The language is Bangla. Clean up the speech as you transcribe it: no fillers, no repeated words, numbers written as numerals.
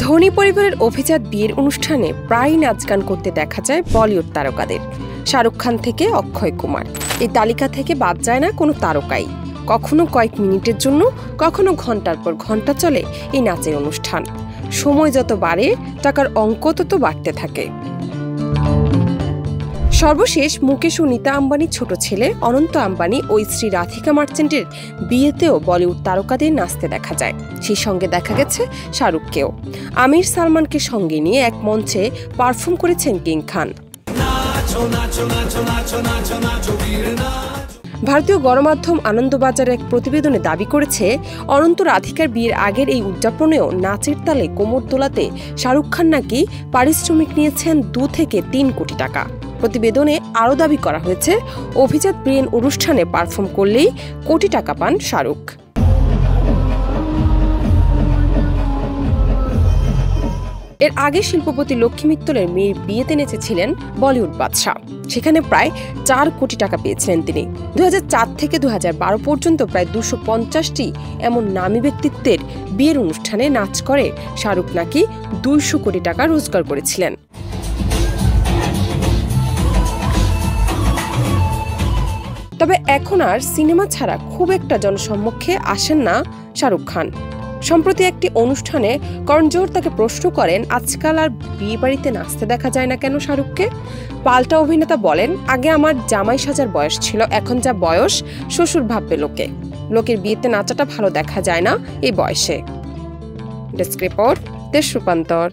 ধনী পরিবারের অভিজাত বিয়ের অনুষ্ঠানে প্রায় নাচ গান করতে দেখা যায় বলিউড তারকাদের। শাহরুখ খান থেকে অক্ষয় কুমার, এই তালিকা থেকে বাদ যায় না কোনো তারকাই। কখনো কয়েক মিনিটের জন্য, কখনো ঘন্টার পর ঘন্টা চলে এই নাচের অনুষ্ঠান। সময় যত বাড়ে টাকার অঙ্ক তত বাড়তে থাকে। সর্বশেষ মুকেশ ও নীতা আম্বানির ছোট ছেলে অনন্ত আম্বানি ও স্ত্রী রাধিকা মার্চেন্টের বিয়েতেও বলিউড তারকাদের নাচতে দেখা যায়। সেই সঙ্গে দেখা গেছে শাহরুখকেও। আমির সালমানকে সঙ্গে নিয়ে এক মঞ্চে পারফর্ম করেছেন কিং খান। ভারতীয় গণমাধ্যম আনন্দবাজারের এক প্রতিবেদনে দাবি করেছে, অনন্ত রাধিকার বিয়ের আগের এই উদযাপনেও নাচের তালে কোমর দোলাতে শাহরুখ খান নাকি পারিশ্রমিক নিয়েছেন 2 থেকে 3 কোটি টাকা। প্রতিবেদনে আরও দাবি করা হয়েছে, অভিজাত বিয়ের অনুষ্ঠানে পারফর্ম করলেই কোটি টাকা পান শাহরুখ। এর আগে শিল্পপতি লক্ষ্মী মিত্তলের মেয়ের বিয়েতে নেচেছিলেন বলিউড বাদশা। সেখানে প্রায় 4 কোটি টাকা পেয়েছিলেন তিনি। 2004 থেকে 2012 পর্যন্ত প্রায় 250টি এমন নামী ব্যক্তিত্বের বিয়ের অনুষ্ঠানে নাচ করে শাহরুখ নাকি 200 কোটি টাকা রোজগার করেছিলেন। তবে এখন আর সিনেমা ছাড়া খুব একটা জনসম্মুখে আসেন না শাহরুখ খান। সম্প্রতি একটি অনুষ্ঠানে করণ জোহর তাকে প্রশ্ন করেন, আজকাল আর বিয়ে বাড়িতে নাচতে দেখা যায় না কেন শাহরুখকে? পাল্টা অভিনেতা বলেন, আগে আমার জামাই সাজার বয়স ছিল, এখন যা বয়স শ্বশুর ভাববে লোকের বিয়েতে নাচাটা ভালো দেখা যায় না এই বয়সে। ডেস্ক রিপোর্ট, দেশ রূপান্তর।